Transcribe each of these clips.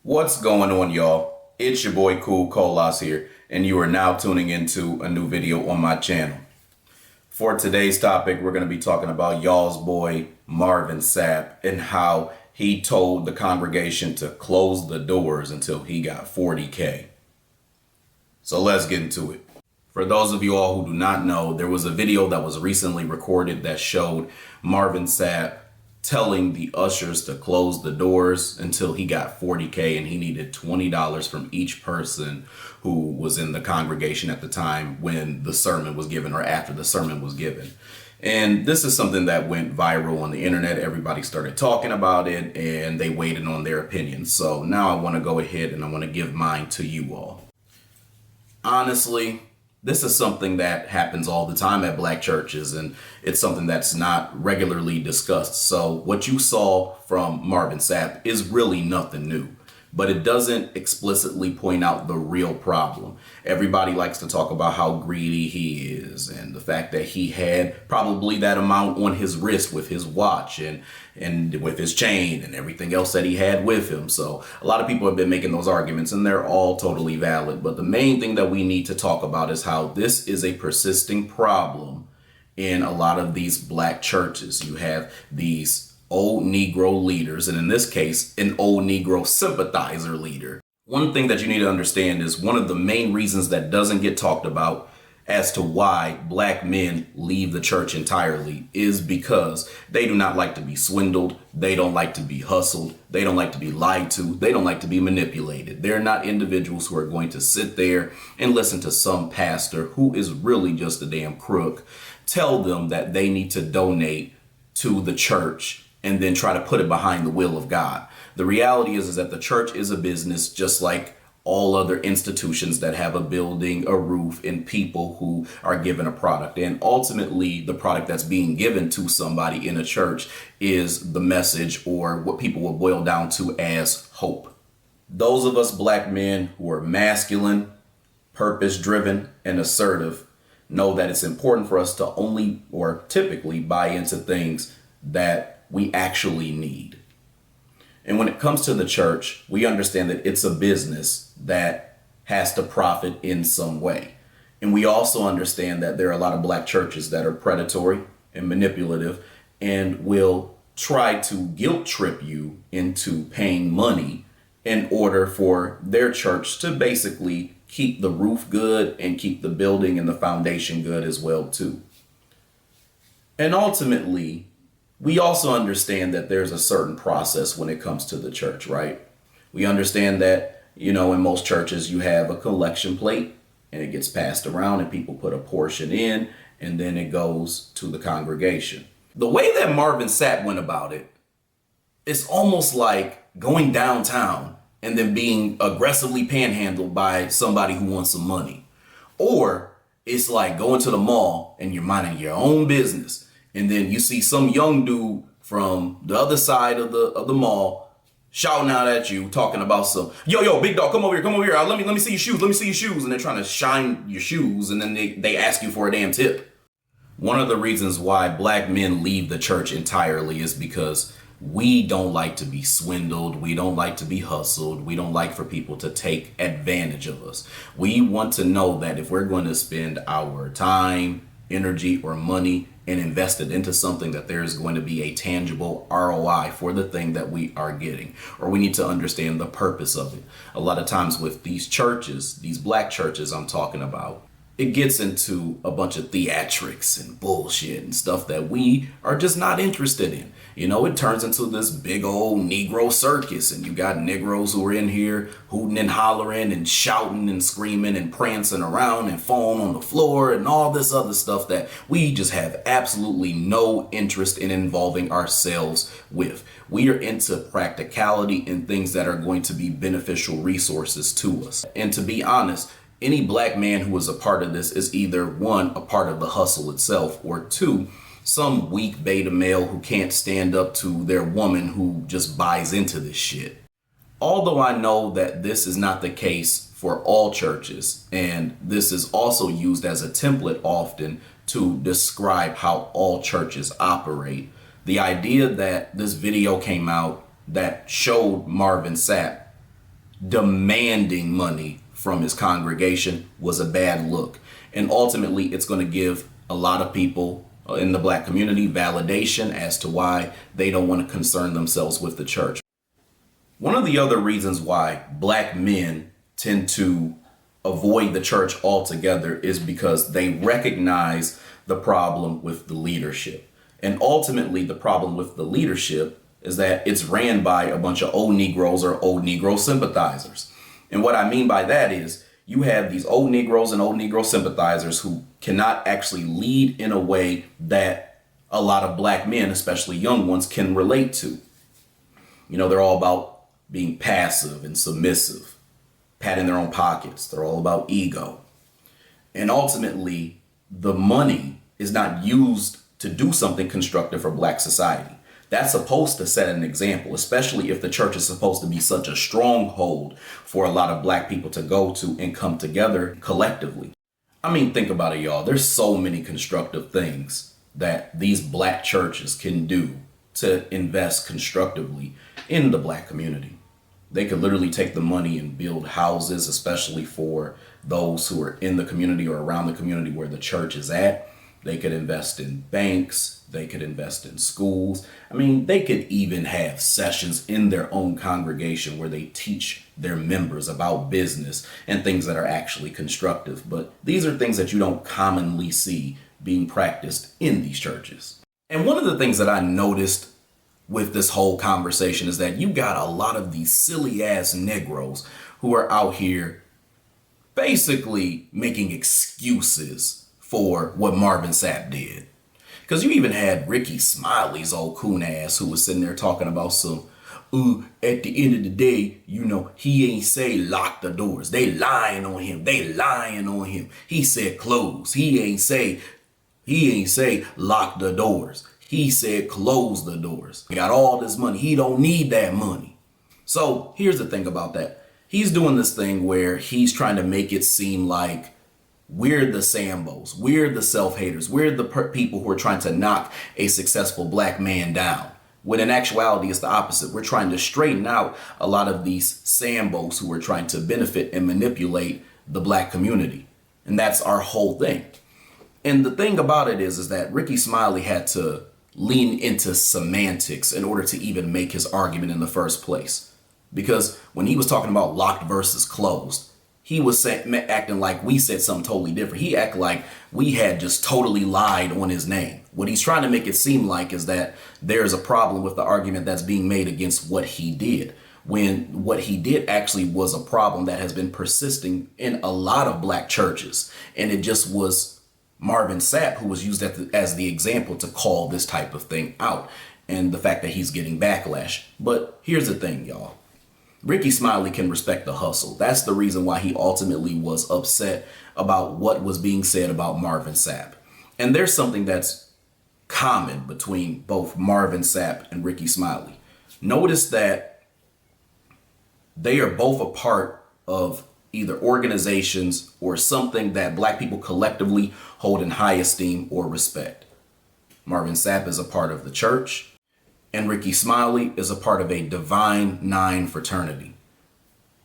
What's going on, y'all? It's your boy Cool Colas here, and you are now tuning into a new video on my channel. For today's topic, we're going to be talking about y'all's boy Marvin Sapp and how he told the congregation to close the doors until he got 40K. So let's get into it. For those of you all who do not know, there was a video that was recently recorded that showed Marvin Sapp telling the ushers to close the doors until he got 40K, and he needed $20 from each person who was in the congregation at the time when the sermon was given or after the sermon was given. And this is something that went viral on the internet. Everybody started talking about it and they waited on their opinions. So now I want to go ahead and I want to give mine to you all. Honestly, this is something that happens all the time at black churches, and it's something that's not regularly discussed. So what you saw from Marvin Sapp is really nothing new, but it doesn't explicitly point out the real problem. Everybody likes to talk about how greedy he is and the fact that he had probably that amount on his wrist with his watch and with his chain and everything else that he had with him. So a lot of people have been making those arguments, and they're all totally valid. But the main thing that we need to talk about is how this is a persisting problem in a lot of these black churches. You have these old Negro leaders, and in this case, an old Negro sympathizer leader. One thing that you need to understand is one of the main reasons that doesn't get talked about as to why black men leave the church entirely is because they do not like to be swindled. They don't like to be hustled. They don't like to be lied to. They don't like to be manipulated. They're not individuals who are going to sit there and listen to some pastor who is really just a damn crook tell them that they need to donate to the church and then try to put it behind the will of God. The reality is that the church is a business just like all other institutions that have a building, a roof, and people who are given a product. And ultimately, the product that's being given to somebody in a church is the message, or what people will boil down to as hope. Those of us black men who are masculine, purpose-driven, and assertive know that it's important for us to only or typically buy into things that we actually need. And when it comes to the church, we understand that it's a business that has to profit in some way. And we also understand that there are a lot of black churches that are predatory and manipulative and will try to guilt trip you into paying money in order for their church to basically keep the roof good and keep the building and the foundation good as well too. And ultimately, we also understand that there's a certain process when it comes to the church, right? We understand that, in most churches you have a collection plate and it gets passed around and people put a portion in and then it goes to the congregation. The way that Marvin Sapp went about it, it's almost like going downtown and then being aggressively panhandled by somebody who wants some money. Or it's like going to the mall and you're minding your own business, and then you see some young dude from the other side of the mall shouting out at you, talking about some, yo, big dog, come over here. Let me see your shoes. And they're trying to shine your shoes, and then they ask you for a damn tip. One of the reasons why black men leave the church entirely is because we don't like to be swindled. We don't like to be hustled. We don't like for people to take advantage of us. We want to know that if we're going to spend our time, energy, or money and invest it into something, that there is going to be a tangible ROI for the thing that we are getting, or we need to understand the purpose of it. A lot of times with these churches, these black churches I'm talking about, it gets into a bunch of theatrics and bullshit and stuff that we are just not interested in. It turns into this big old Negro circus, and you got Negroes who are in here hooting and hollering and shouting and screaming and prancing around and falling on the floor and all this other stuff that we just have absolutely no interest in involving ourselves with. We are into practicality and things that are going to be beneficial resources to us. And to be honest, any black man who is a part of this is either one, a part of the hustle itself, or two, some weak beta male who can't stand up to their woman who just buys into this shit. Although I know that this is not the case for all churches, and this is also used as a template often to describe how all churches operate, the idea that this video came out that showed Marvin Sapp demanding money from his congregation was a bad look. And ultimately, it's going to give a lot of people in the black community validation as to why they don't want to concern themselves with the church. One of the other reasons why black men tend to avoid the church altogether is because they recognize the problem with the leadership. And ultimately, the problem with the leadership is that it's ran by a bunch of old Negroes or old Negro sympathizers. And what I mean by that is you have these old Negroes and old Negro sympathizers who cannot actually lead in a way that a lot of black men, especially young ones, can relate to. You know, they're all about being passive and submissive, patting their own pockets. They're all about ego. And ultimately, the money is not used to do something constructive for black society. That's supposed to set an example, especially if the church is supposed to be such a stronghold for a lot of black people to go to and come together collectively. I mean, think about it, y'all. There's so many constructive things that these black churches can do to invest constructively in the black community. They could literally take the money and build houses, especially for those who are in the community or around the community where the church is at. They could invest in banks. They could invest in schools. I mean, they could even have sessions in their own congregation where they teach their members about business and things that are actually constructive. But these are things that you don't commonly see being practiced in these churches. And one of the things that I noticed with this whole conversation is that you got a lot of these silly ass Negroes who are out here basically making excuses for what Marvin Sapp did. Because you even had Ricky Smiley's old coon ass who was sitting there talking about some, at the end of the day, you know, he ain't say lock the doors. They lying on him. They lying on him. He said close. He ain't say lock the doors. He said close the doors. He got all this money. He don't need that money. So here's the thing about that. He's doing this thing where he's trying to make it seem like we're the Sambos. We're the self-haters. We're the people who are trying to knock a successful black man down. When in actuality, it's the opposite. We're trying to straighten out a lot of these Sambos who are trying to benefit and manipulate the black community. And that's our whole thing. And the thing about it is that Ricky Smiley had to lean into semantics in order to even make his argument in the first place. Because when he was talking about locked versus closed, he was acting like we said something totally different. He acted like we had just totally lied on his name. What he's trying to make it seem like is that there's a problem with the argument that's being made against what he did, when what he did actually was a problem that has been persisting in a lot of black churches. And it just was Marvin Sapp who was used as the example to call this type of thing out, and the fact that he's getting backlash. But here's the thing, y'all. Ricky Smiley can respect the hustle. That's the reason why he ultimately was upset about what was being said about Marvin Sapp. And there's something that's common between both Marvin Sapp and Ricky Smiley. Notice that they are both a part of either organizations or something that black people collectively hold in high esteem or respect. Marvin Sapp is a part of the church, and Ricky Smiley is a part of a Divine Nine fraternity.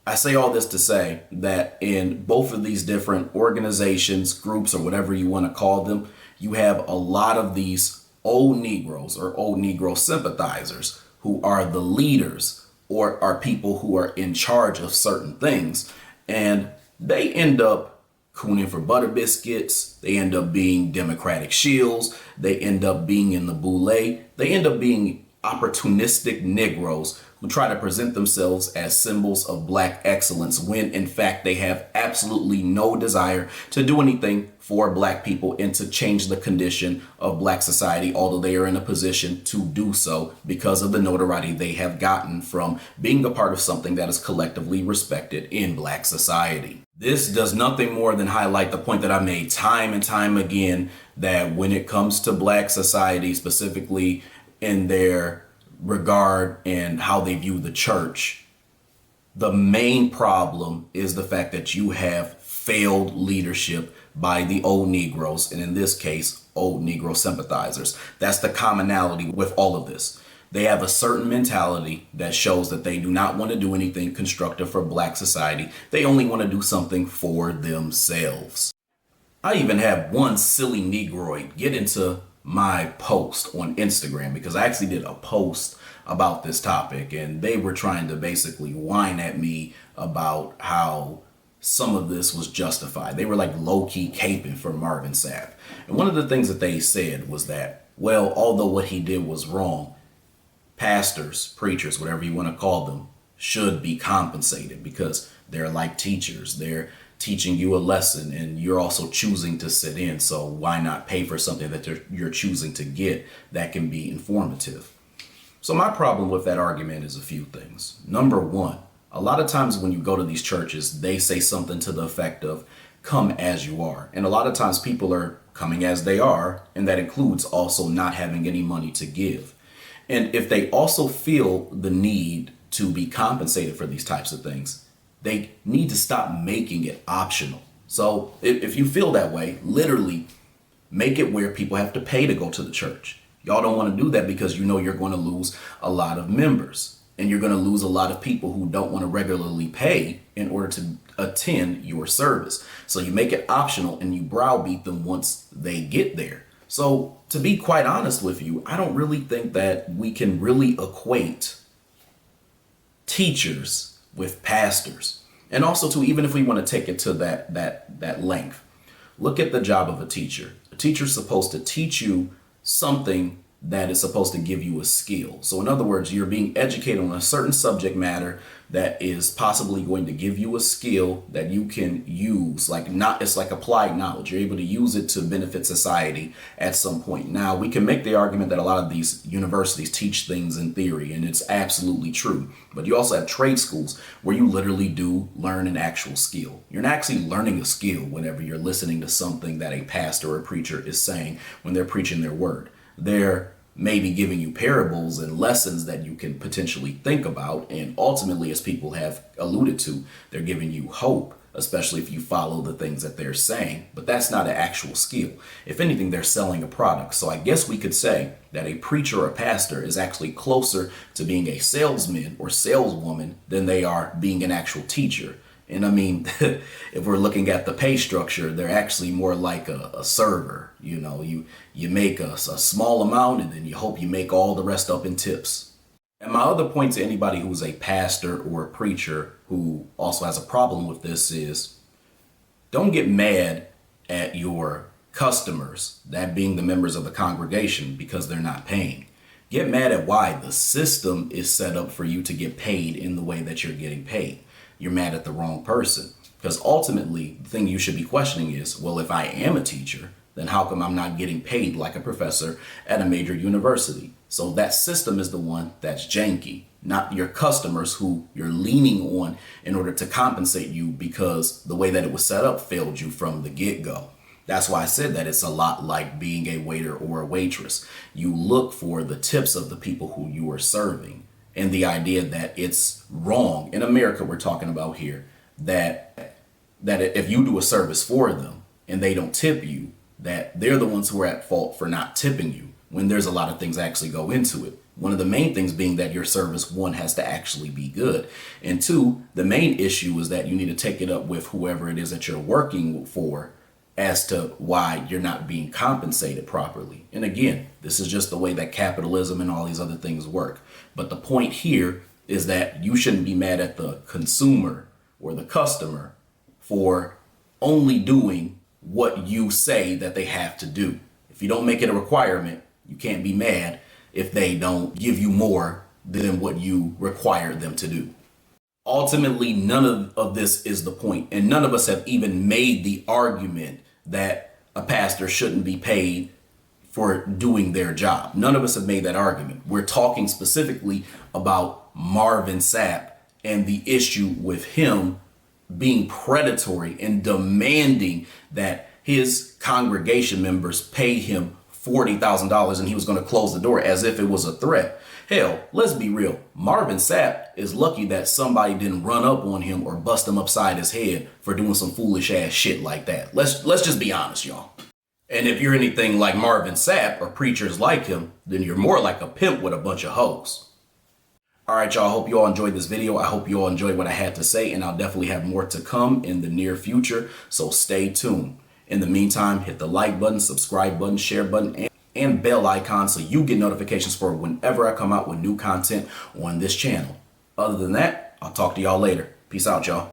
I say all this to say that in both of these different organizations, groups, or whatever you want to call them, you have a lot of these old Negroes or old Negro sympathizers who are the leaders or are people who are in charge of certain things. And they end up cooning for butter biscuits. They end up being Democratic shills. They end up being in the boule. They end up being opportunistic Negroes who try to present themselves as symbols of black excellence when in fact they have absolutely no desire to do anything for black people and to change the condition of black society, although they are in a position to do so because of the notoriety they have gotten from being a part of something that is collectively respected in black society. This does nothing more than highlight the point that I made time and time again, that when it comes to black society, specifically in their regard and how they view the church, the main problem is the fact that you have failed leadership by the old Negroes, and in this case, old Negro sympathizers. That's the commonality with all of this. They have a certain mentality that shows that they do not want to do anything constructive for black society. They only want to do something for themselves. I even had one silly Negroid get into my post on Instagram because I actually did a post about this topic, and they were trying to basically whine at me about how some of this was justified. They were like low-key caping for Marvin Sapp. And one of the things that they said was that, well, although what he did was wrong, pastors, preachers, whatever you want to call them, should be compensated because they're like teachers. They're teaching you a lesson and you're also choosing to sit in. So why not pay for something that you're choosing to get that can be informative? So my problem with that argument is a few things. Number one, a lot of times when you go to these churches, they say something to the effect of come as you are. And a lot of times people are coming as they are, and that includes also not having any money to give. And if they also feel the need to be compensated for these types of things, they need to stop making it optional. So if you feel that way, literally make it where people have to pay to go to the church. Y'all don't want to do that because you know you're going to lose a lot of members and you're going to lose a lot of people who don't want to regularly pay in order to attend your service. So you make it optional and you browbeat them once they get there. So to be quite honest with you, I don't really think that we can really equate teachers with pastors. And also too, even if we want to take it to that length, look at the job of a teacher. A teacher is supposed to teach you something that is supposed to give you a skill. So in other words, you're being educated on a certain subject matter that is possibly going to give you a skill that you can use. It's like applied knowledge. You're able to use it to benefit society at some point. Now, we can make the argument that a lot of these universities teach things in theory, and it's absolutely true. But you also have trade schools where you literally do learn an actual skill. You're not actually learning a skill whenever you're listening to something that a pastor or a preacher is saying when they're preaching their word. They're maybe giving you parables and lessons that you can potentially think about. And ultimately, as people have alluded to, they're giving you hope, especially if you follow the things that they're saying. But that's not an actual skill. If anything, they're selling a product. So I guess we could say that a preacher or a pastor is actually closer to being a salesman or saleswoman than they are being an actual teacher. And I mean, if we're looking at the pay structure, they're actually more like a server. You know, you make a small amount and then you hope you make all the rest up in tips. And my other point to anybody who's a pastor or a preacher who also has a problem with this is don't get mad at your customers, that being the members of the congregation, because they're not paying. Get mad at why the system is set up for you to get paid in the way that you're getting paid. You're mad at the wrong person, because ultimately the thing you should be questioning is, well, if I am a teacher, then how come I'm not getting paid like a professor at a major university? So that system is the one that's janky, not your customers who you're leaning on in order to compensate you because the way that it was set up failed you from the get-go. That's why I said that it's a lot like being a waiter or a waitress. You look for the tips of the people who you are serving. And the idea that it's wrong in America, we're talking about here, that if you do a service for them and they don't tip you, that they're the ones who are at fault for not tipping you, when there's a lot of things that actually go into it. One of the main things being that your service, one, has to actually be good. And two, the main issue is that you need to take it up with whoever it is that you're working for as to why you're not being compensated properly. And again, this is just the way that capitalism and all these other things work. But the point here is that you shouldn't be mad at the consumer or the customer for only doing what you say that they have to do. If you don't make it a requirement, you can't be mad if they don't give you more than what you require them to do. Ultimately, none of this is the point, and none of us have even made the argument that a pastor shouldn't be paid for doing their job. None of us have made that argument. We're talking specifically about Marvin Sapp and the issue with him being predatory and demanding that his congregation members pay him $40,000 and he was going to close the door as if it was a threat. Hell, let's be real. Marvin Sapp is lucky that somebody didn't run up on him or bust him upside his head for doing some foolish ass shit like that. Let's just be honest, y'all. And if you're anything like Marvin Sapp or preachers like him, then you're more like a pimp with a bunch of hoes. All right, y'all. Hope you all enjoyed this video. I hope you all enjoyed what I had to say, and I'll definitely have more to come in the near future. So stay tuned. In the meantime, hit the like button, subscribe button, share button, and bell icon so you get notifications for whenever I come out with new content on this channel. Other than that, I'll talk to y'all later. Peace out, y'all.